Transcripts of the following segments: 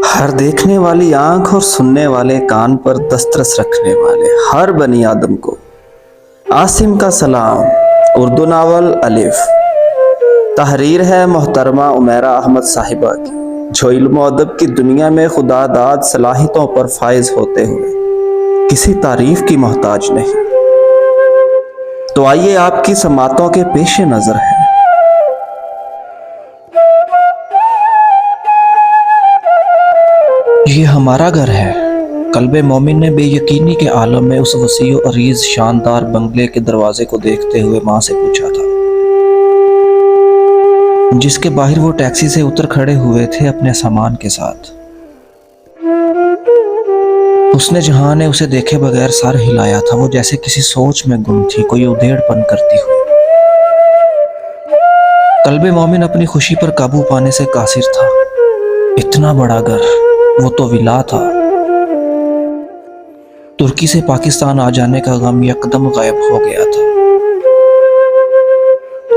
ہر دیکھنے والی آنکھ اور سننے والے کان پر دسترس رکھنے والے ہر بنی آدم کو عاصم کا سلام۔ اردو ناول الف، تحریر ہے محترمہ عمیرہ احمد صاحبہ کی، جو علم و ادب کی دنیا میں خدا داد صلاحیتوں پر فائز ہوتے ہوئے کسی تعریف کی محتاج نہیں۔ تو آئیے آپ کی سماعتوں کے پیش نظر ہے یہ ہمارا گھر ہے۔ قلب مومن نے بے یقینی کے عالم میں اس وسیع و عریض شاندار بنگلے کے دروازے کو دیکھتے ہوئے ماں سے پوچھا تھا، جس کے باہر وہ ٹیکسی سے اتر کھڑے ہوئے تھے اپنے سامان کے ساتھ۔ حسن جہاں نے اسے دیکھے بغیر سر ہلایا تھا، وہ جیسے کسی سوچ میں گم تھی، کوئی ادھیڑ پن کرتی ہوئی۔ قلب مومن اپنی خوشی پر قابو پانے سے قاصر تھا۔ اتنا بڑا گھر، وہ تو ولا تھا۔ ترکی سے پاکستان آ جانے کا غم یکدم غائب ہو گیا تھا۔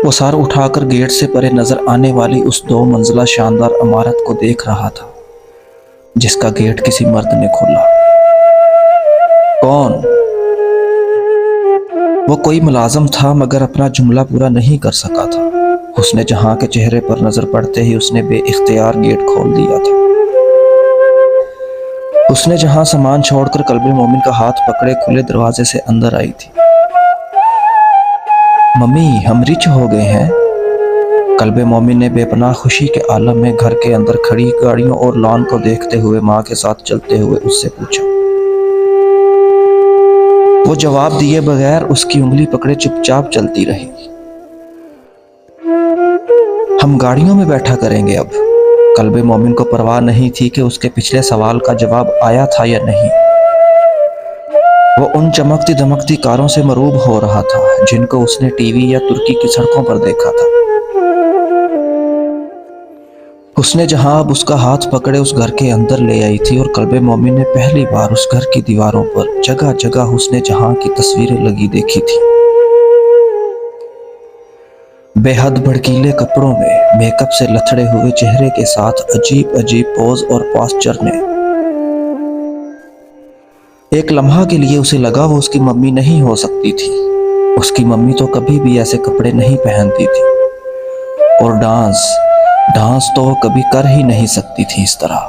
وہ سر اٹھا کر گیٹ سے پرے نظر آنے والی اس 2 منزلہ شاندار عمارت کو دیکھ رہا تھا، جس کا گیٹ کسی مرد نے کھولا۔ کون؟ وہ کوئی ملازم تھا، مگر اپنا جملہ پورا نہیں کر سکا تھا۔ حسن جہاں کے چہرے پر نظر پڑتے ہی اس نے بے اختیار گیٹ کھول دیا تھا۔ حسن جہاں سامان چھوڑ کر قلب مومن کا ہاتھ پکڑے کھلے دروازے سے اندر آئی تھی۔ ممی، ہم رچ ہو گئے ہیں۔ قلب مومن نے بے پناہ خوشی کے عالم میں گھر کے اندر کھڑی گاڑیوں اور لان کو دیکھتے ہوئے ماں کے ساتھ چلتے ہوئے اس سے پوچھا۔ وہ جواب دیے بغیر اس کی انگلی پکڑے چپ چاپ چلتی رہی۔ ہم گاڑیوں میں بیٹھا کریں گے اب۔ قلب مومن کو پرواہ نہیں تھی کہ اس کے پچھلے سوال کا جواب آیا تھا یا نہیں۔ وہ ان چمکتی دمکتی کاروں سے مروب ہو رہا تھا جن کو اس نے ٹی وی یا ترکی کی سڑکوں پر دیکھا تھا۔ حسن جہاں اب اس کا ہاتھ پکڑے اس گھر کے اندر لے آئی تھی، اور قلب مومن نے پہلی بار اس گھر کی دیواروں پر جگہ جگہ حسن جہاں کی تصویریں لگی دیکھی تھی۔ بے حد بھڑکیلے کپڑوں میں، میک اپ سے لتھڑے ہوئے چہرے کے ساتھ عجیب عجیب پوز اور پاسچر نے۔ ایک لمحہ کے لیے اسے لگا وہ اس کی ممی نہیں ہو سکتی تھی۔ اس کی ممی تو کبھی بھی ایسے کپڑے نہیں پہنتی تھی، اور ڈانس تو وہ کبھی کر ہی نہیں سکتی تھی اس طرح۔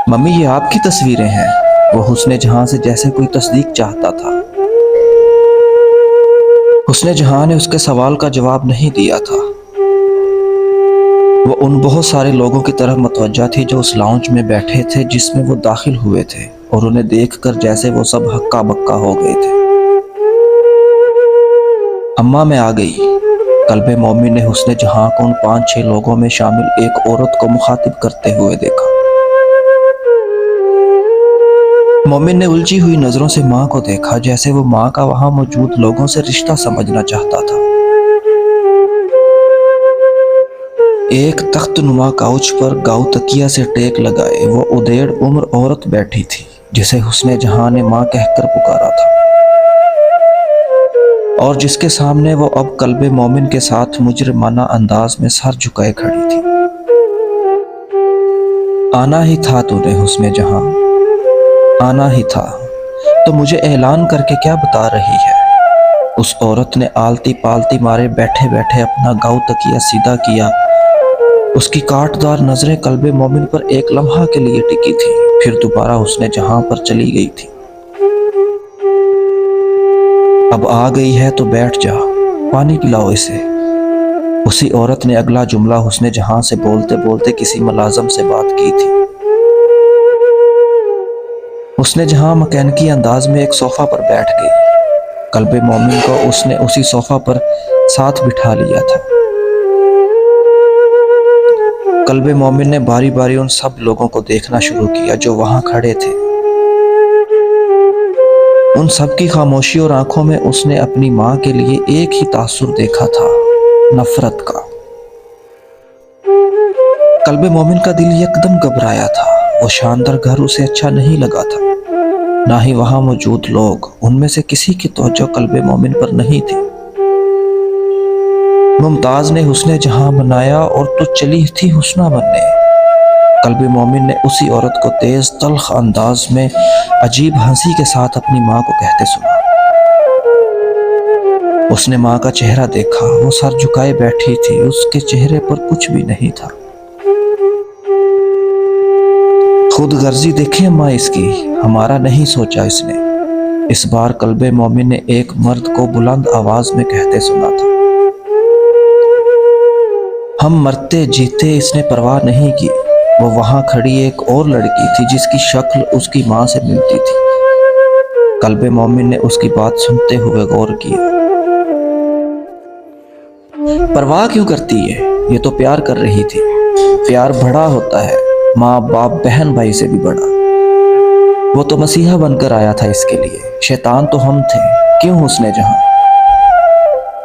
ممی، یہ آپ کی تصویریں ہیں؟ وہ حسن جہاں سے جیسے کوئی تصدیق چاہتا تھا۔ حسن جہاں نے اس کے سوال کا جواب نہیں دیا تھا۔ وہ ان بہت سارے لوگوں کی طرف متوجہ تھی جو اس لاؤنج میں بیٹھے تھے جس میں وہ داخل ہوئے تھے، اور انہیں دیکھ کر جیسے وہ سب ہکا بکا ہو گئے تھے۔ اماں میں آ گئی۔ قلب مومن نے حسن جہاں کو ان 5-6 لوگوں میں شامل ایک عورت کو مخاطب کرتے ہوئے دیکھا۔ مومن نے الجھی ہوئی نظروں سے ماں کو دیکھا، جیسے وہ ماں کا وہاں موجود لوگوں سے رشتہ سمجھنا چاہتا تھا۔ ایک تخت نما کاؤچ پر گاؤ تکیہ سے ٹیک لگائے وہ ادھیڑ عمر عورت بیٹھی تھی، جسے حسن جہاں نے ماں کہہ کر پکارا تھا، اور جس کے سامنے وہ اب قلب مومن کے ساتھ مجرمانہ انداز میں سر جھکائے کھڑی تھی۔ آنا ہی تھا تو نے حسن جہاں، آنا ہی تھا تو مجھے اعلان کر کے کیا بتا رہی ہے؟ اس عورت نے آلتی پالتی مارے بیٹھے بیٹھے اپنا گاؤ تکیہ سیدھا کیا۔ اس کی کاٹدار نظریں قلب مومن پر ایک لمحہ کے لیے ٹکی تھی، پھر دوبارہ حسن جہاں پر چلی گئی تھی۔ اب آ گئی ہے تو بیٹھ جا، پانی پلاؤ اسے۔ اسی عورت نے اگلا جملہ حسن جہاں سے بولتے بولتے کسی ملازم سے بات کی تھی۔ حسن جہاں مکینکی انداز میں ایک صوفہ پر بیٹھ گئی۔ قلب مومن کو اس نے اسی صوفہ پر ساتھ بٹھا لیا تھا۔ قلب مومن نے باری باری ان سب لوگوں کو دیکھنا شروع کیا جو وہاں کھڑے تھے۔ ان سب کی خاموشی اور آنکھوں میں اس نے اپنی ماں کے لیے ایک ہی تاثر دیکھا تھا، نفرت کا۔ قلب مومن کا دل یکدم گھبرایا تھا۔ وہ شاندار گھر اسے اچھا نہیں لگا تھا، نہ ہی وہاں موجود لوگ، ان میں سے کسی کی توجہ قلب مومن پر نہیں تھی۔ ممتاز نے حسن جہاں بنایا اور تو چلی تھی حسنہ بننے۔ قلب مومن نے اسی عورت کو تیز تلخ انداز میں عجیب ہنسی کے ساتھ اپنی ماں کو کہتے سنا۔ اس نے ماں کا چہرہ دیکھا، وہ سر جھکائے بیٹھی تھی، اس کے چہرے پر کچھ بھی نہیں تھا۔ خود غرضی دیکھیں ماں اس کی، ہمارا نہیں سوچا اس نے۔ اس بار قلب مومن نے ایک مرد کو بلند آواز میں کہتے سنا تھا۔ ہم مرتے جیتے اس نے پرواہ نہیں کی۔ وہ وہاں کھڑی ایک اور لڑکی تھی جس کی شکل اس کی ماں سے ملتی تھی۔ قلب مومن نے اس کی بات سنتے ہوئے غور کیا۔ پرواہ کیوں کرتی ہے؟ یہ تو پیار کر رہی تھی۔ پیار بڑا ہوتا ہے، ماں باپ بہن بھائی سے بھی بڑا۔ وہ تو مسیحا بن کر آیا تھا اس کے لیے، شیطان تو ہم تھے، کیوں حسن جہاں؟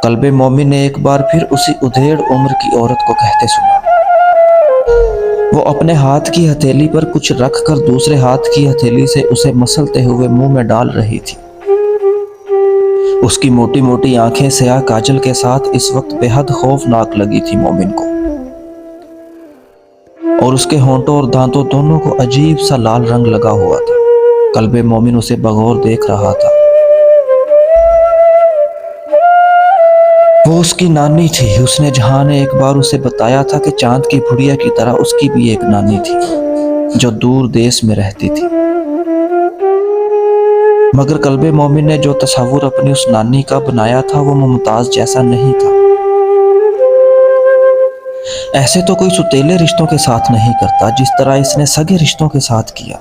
قلب مومن نے ایک بار پھر اسی ادھیڑ عمر کی عورت کو کہتے سنا۔ وہ اپنے ہاتھ کی ہتھیلی پر کچھ رکھ کر دوسرے ہاتھ کی ہتھیلی سے اسے مسلتے ہوئے منہ میں ڈال رہی تھی۔ اس کی موٹی موٹی آنکھیں سیاہ کاجل کے ساتھ اس وقت بے حد خوفناک لگی تھی مومن کو، اور اس کے ہونٹوں اور دانتوں دونوں کو عجیب سا لال رنگ لگا ہوا تھا۔ قلب مومن اسے بغور دیکھ رہا تھا۔ وہ اس کی نانی تھی۔ حسن جہاں نے ایک بار اسے بتایا تھا کہ چاند کی بھڑیا کی طرح اس کی بھی ایک نانی تھی جو دور دیس میں رہتی تھی، مگر قلب مومن نے جو تصور اپنی اس نانی کا بنایا تھا وہ ممتاز جیسا نہیں تھا۔ ایسے تو کوئی ستیلے رشتوں کے ساتھ نہیں کرتا جس طرح اس نے سگے رشتوں کے ساتھ کیا۔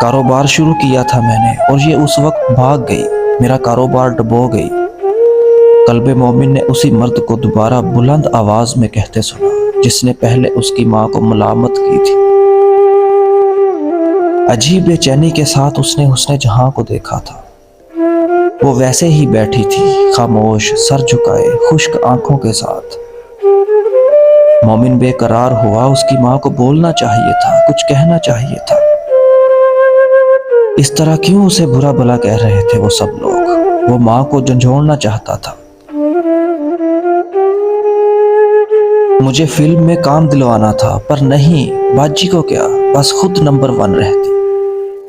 کاروبار شروع کیا تھا میں نے اور یہ اس وقت بھاگ گئی، میرا کاروبار ڈبو گئی۔ قلب مومن نے اسی مرد کو دوبارہ بلند آواز میں کہتے سنا جس نے پہلے اس کی ماں کو ملامت کی تھی۔ عجیب بے چینی کے ساتھ اس نے حسن جہاں کو دیکھا تھا۔ وہ ویسے ہی بیٹھی تھی، خاموش، سر جھکائے، خشک آنکھوں کے ساتھ۔ مومن بے قرار ہوا۔ اس کی ماں کو بولنا چاہیے تھا، کچھ کہنا چاہیے تھا۔ اس طرح کیوں اسے برا بھلا کہہ رہے تھے وہ سب لوگ؟ وہ ماں کو جھنجھوڑنا چاہتا تھا۔ مجھے فلم میں کام دلوانا تھا، پر نہیں، باجی کو کیا، بس خود نمبر 1 رہتی،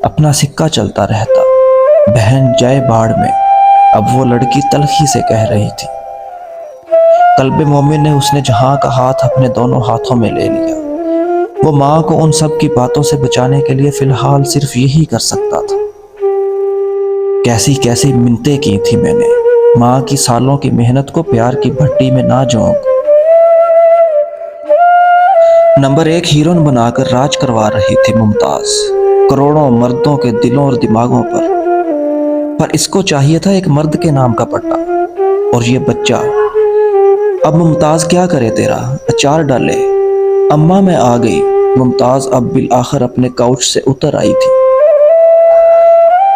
اپنا سکہ چلتا رہتا۔ بہن جائے باڑ میں، اب وہ لڑکی تلخی سے کہہ رہی تھی۔ قلب مومن نے حسن جہاں کا ہاتھ اپنے دونوں ہاتھوں میں لے لیا۔ وہ ماں کو ان سب کی باتوں سے بچانے کے لیے فی الحال صرف یہی کر سکتا تھا۔ کیسی کیسی منتیں کی تھی میں نے، ماں کی سالوں کی محنت کو پیار کی بھٹی میں نہ جھونک۔ نمبر 1 ہیروئن بنا کر راج کروا رہی تھی ممتاز، کروڑوں مردوں کے دلوں اور دماغوں پر اس کو چاہیے تھا ایک مرد کے نام کا پٹا، اور یہ بچہ۔ اب ممتاز کیا کرے تیرا، اچار ڈالے۔ اماں میں آ گئی۔ ممتاز اب بالآخر اپنے کوچ سے اتر آئی تھی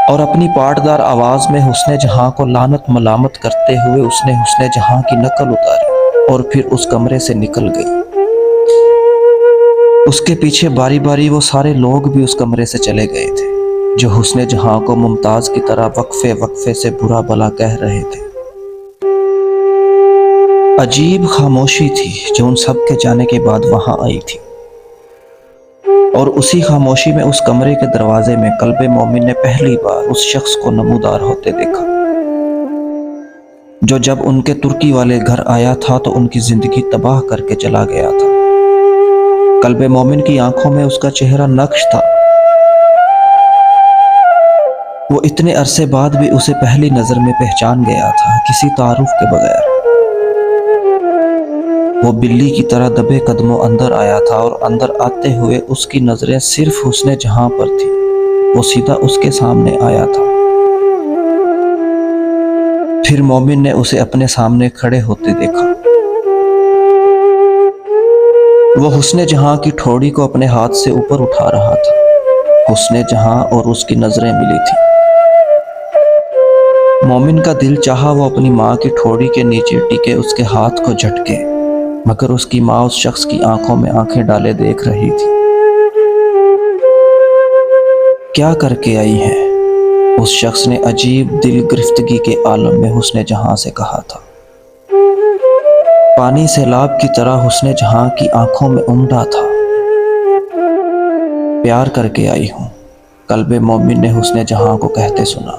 اور اپنی پاٹدار آواز میں حسن جہاں کو لعنت ملامت کرتے ہوئے اس نے حسن جہاں کی نقل اتاری اور پھر اس کمرے سے نکل گئی۔ اس کے پیچھے باری باری وہ سارے لوگ بھی اس کمرے سے چلے گئے تھے جو حسن جہاں کو ممتاز کی طرح وقفے وقفے سے برا بھلا کہہ رہے تھے۔ عجیب خاموشی تھی جو ان سب کے جانے کے بعد وہاں آئی تھی، اور اسی خاموشی میں اس کمرے کے دروازے میں قلب مومن نے پہلی بار اس شخص کو نمودار ہوتے دیکھا جو جب ان کے ترکی والے گھر آیا تھا تو ان کی زندگی تباہ کر کے چلا گیا تھا۔ قلب مومن کی آنکھوں میں اس کا چہرہ نقش تھا۔ وہ اتنے عرصے بعد بھی اسے پہلی نظر میں پہچان گیا تھا، کسی تعارف کے بغیر۔ وہ بلی کی طرح دبے قدموں اندر آیا تھا اور اندر آتے ہوئے اس کی نظریں صرف حسن جہاں پر تھی۔ وہ سیدھا اس کے سامنے آیا تھا۔ پھر مومن نے اسے اپنے سامنے کھڑے ہوتے دیکھا۔ وہ حسن جہاں کی ٹھوڑی کو اپنے ہاتھ سے اوپر اٹھا رہا تھا۔ حسن جہاں اور اس کی نظریں ملی تھی۔ مومن کا دل چاہا وہ اپنی ماں کی ٹھوڑی کے نیچے ٹکے اس کے ہاتھ کو جھٹکے، مگر اس کی ماں اس شخص کی آنکھوں میں آنکھیں ڈالے دیکھ رہی تھی۔ کیا کر کے آئی ہیں؟ اس شخص نے عجیب دل گرفتگی کے عالم میں حسن جہاں سے کہا تھا۔ پانی سیلاب کی طرح حسن جہاں کی آنکھوں میں امڈا تھا۔ پیار کر کے آئی ہوں، قلب مومن نے حسن جہاں کو کہتے سنا۔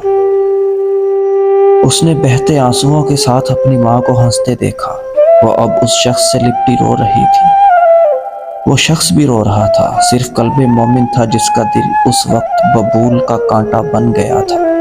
اس نے بہتے آنسوؤں کے ساتھ اپنی ماں کو ہنستے دیکھا، وہ اب اس شخص سے لپٹی رو رہی تھی۔ وہ شخص بھی رو رہا تھا، صرف قلب مومن تھا جس کا دل اس وقت ببول کا کانٹا بن گیا تھا۔